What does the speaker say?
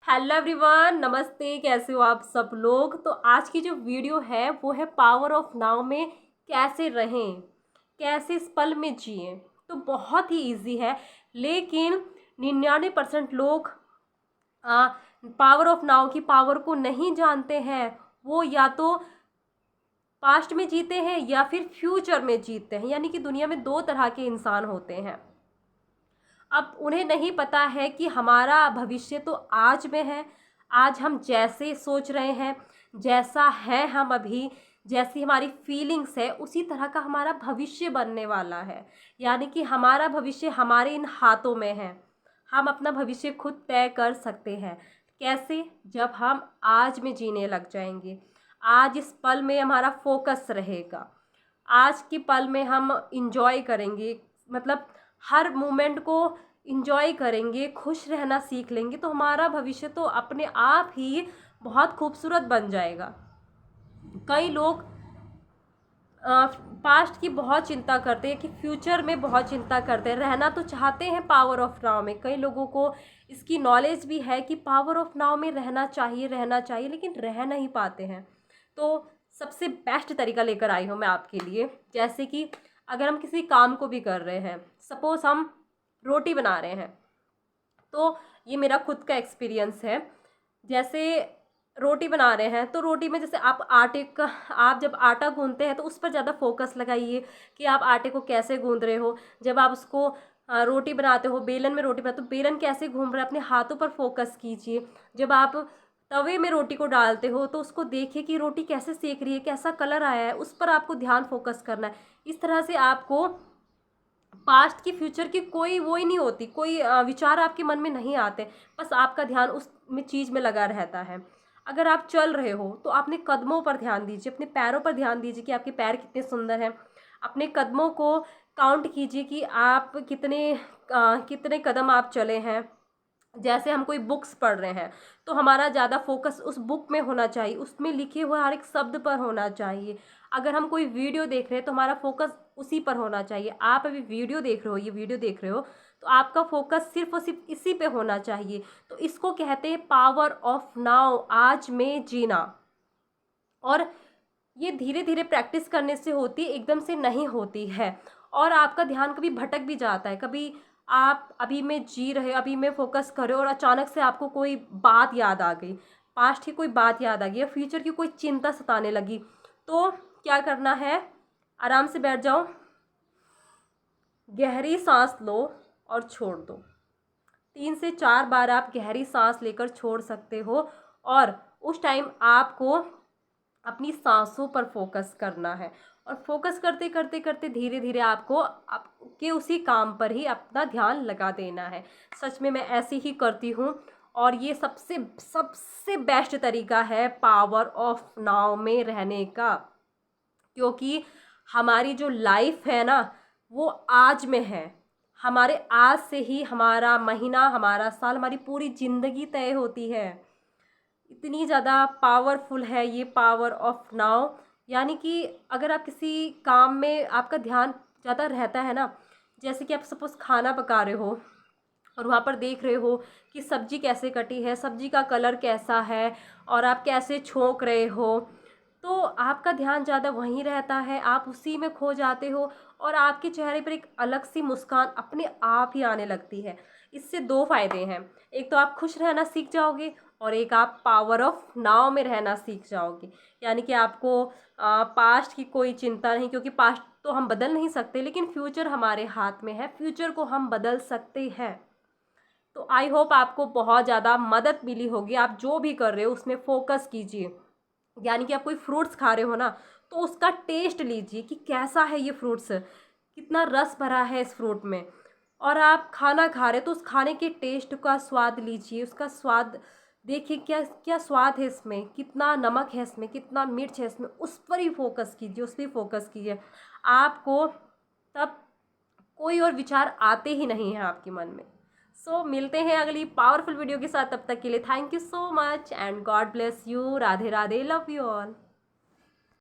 Hello everyone, नमस्ते। कैसे हो आप सब लोग। तो आज की जो वीडियो है वो है पावर ऑफ नाउ में कैसे रहें, कैसे इस पल में जिएं। तो बहुत ही इजी है, लेकिन 99% लोग पावर ऑफ नाउ की पावर को नहीं जानते हैं। वो या तो पास्ट में जीते हैं या फिर फ्यूचर में जीते हैं। यानी कि दुनिया में दो तरह के इंसान होते हैं। अब उन्हें नहीं पता है कि हमारा भविष्य तो आज में है। आज हम जैसे सोच रहे हैं, जैसा है हम अभी, जैसी हमारी फीलिंग्स है, उसी तरह का हमारा भविष्य बनने वाला है। यानी कि हमारा भविष्य हमारे इन हाथों में है। हम अपना भविष्य खुद तय कर सकते हैं। कैसे? जब हम आज में जीने लग जाएंगे। आज इस पल में हमारा फोकस रहेगा। आज के पल में हम इंजॉय करेंगे, मतलब हर मोमेंट को इंजॉय करेंगे, खुश रहना सीख लेंगे, तो हमारा भविष्य तो अपने आप ही बहुत खूबसूरत बन जाएगा। कई लोग पास्ट की बहुत चिंता करते हैं कि फ्यूचर में बहुत चिंता करते हैं। रहना तो चाहते हैं पावर ऑफ नाउ में। कई लोगों को इसकी नॉलेज भी है कि पावर ऑफ नाउ में रहना चाहिए, लेकिन रह नहीं पाते हैं। तो सबसे बेस्ट तरीका लेकर आई हूँ मैं आपके लिए। जैसे कि अगर हम किसी काम को भी कर रहे हैं, सपोज हम रोटी बना रहे हैं, तो ये मेरा खुद का एक्सपीरियंस है। जैसे रोटी बना रहे हैं, तो रोटी में जैसे आप जब आटा गूंथते हैं तो उस पर ज़्यादा फोकस लगाइए कि आप आटे को कैसे गूंथ रहे हो। जब आप उसको रोटी बनाते हो, बेलन में रोटी बनाते हो, बेलन कैसे घूम रहा है, अपने हाथों पर फोकस कीजिए। जब आप तवे में रोटी को डालते हो तो उसको देखिए कि रोटी कैसे सेक रही है, कैसा कलर आया है, उस पर आपको ध्यान फोकस करना है। इस तरह से आपको पास्ट की फ्यूचर की कोई वो ही नहीं होती, कोई विचार आपके मन में नहीं आते। बस आपका ध्यान उस में चीज़ में लगा रहता है। अगर आप चल रहे हो तो अपने कदमों पर ध्यान दीजिए, अपने पैरों पर ध्यान दीजिए कि आपके पैर कितने सुंदर हैं। अपने कदमों को काउंट कीजिए कि आप कितने कदम आप चले हैं। जैसे हम कोई बुक्स पढ़ रहे हैं तो हमारा ज़्यादा फोकस उस बुक में होना चाहिए, उसमें लिखे हुए हर एक शब्द पर होना चाहिए। अगर हम कोई वीडियो देख रहे हैं तो हमारा फोकस उसी पर होना चाहिए। आप अभी वीडियो देख रहे हो, ये वीडियो देख रहे हो, तो आपका फोकस सिर्फ और सिर्फ इसी पे होना चाहिए। तो इसको कहते हैं पावर ऑफ नाउ, आज में जीना। और ये धीरे धीरे प्रैक्टिस करने से होती है, एकदम से नहीं होती है। और आपका ध्यान कभी भटक भी जाता है। कभी आप अभी में जी रहे, अभी में फोकस कर रहे हो और अचानक से आपको कोई बात याद आ गई, पास्ट की कोई बात याद आ गई या फ्यूचर की कोई चिंता सताने लगी। तो क्या करना है? आराम से बैठ जाओ, गहरी सांस लो और छोड़ दो। 3 से 4 बार आप गहरी सांस लेकर छोड़ सकते हो। और उस टाइम आपको अपनी सांसों पर फोकस करना है। और फोकस करते करते करते धीरे धीरे आपको आपके उसी काम पर ही अपना ध्यान लगा देना है। सच में मैं ऐसे ही करती हूँ। और ये सबसे सबसे बेस्ट तरीका है पावर ऑफ नाउ में रहने का। क्योंकि हमारी जो लाइफ है ना, वो आज में है। हमारे आज से ही हमारा महीना, हमारा साल, हमारी पूरी ज़िंदगी तय होती है। इतनी ज़्यादा पावरफुल है ये पावर ऑफ नाउ। यानी कि अगर आप किसी काम में आपका ध्यान ज़्यादा रहता है ना, जैसे कि आप सपोज़ खाना पका रहे हो और वहाँ पर देख रहे हो कि सब्ज़ी कैसे कटी है, सब्ज़ी का कलर कैसा है, और आप कैसे छोंक रहे हो, तो आपका ध्यान ज़्यादा वहीं रहता है, आप उसी में खो जाते हो। और आपके चेहरे पर एक अलग सी मुस्कान अपने आप ही आने लगती है। इससे दो फायदे हैं, एक तो आप खुश रहना सीख जाओगे और एक आप पावर ऑफ नाउ में रहना सीख जाओगे। यानी कि आपको पास्ट की कोई चिंता नहीं, क्योंकि पास्ट तो हम बदल नहीं सकते, लेकिन फ्यूचर हमारे हाथ में है, फ्यूचर को हम बदल सकते हैं। तो आई होप आपको बहुत ज़्यादा मदद मिली होगी। आप जो भी कर रहे हो उसमें फोकस कीजिए। यानी कि आप कोई फ्रूट्स खा रहे हो ना, तो उसका टेस्ट लीजिए कि कैसा है ये फ्रूट्स, कितना रस भरा है इस फ्रूट में। और आप खाना खा रहे हो तो उस खाने के टेस्ट का स्वाद लीजिए, उसका स्वाद देखिए, क्या क्या स्वाद है इसमें, कितना नमक है इसमें, कितना मिर्च है इसमें, उस पर ही फोकस कीजिए, उस पर फोकस कीजिए। आपको तब कोई और विचार आते ही नहीं हैं आपके मन में। सो मिलते हैं अगली पावरफुल वीडियो के साथ। तब तक के लिए thank you so much and God bless you. Radhe Radhe, love you all.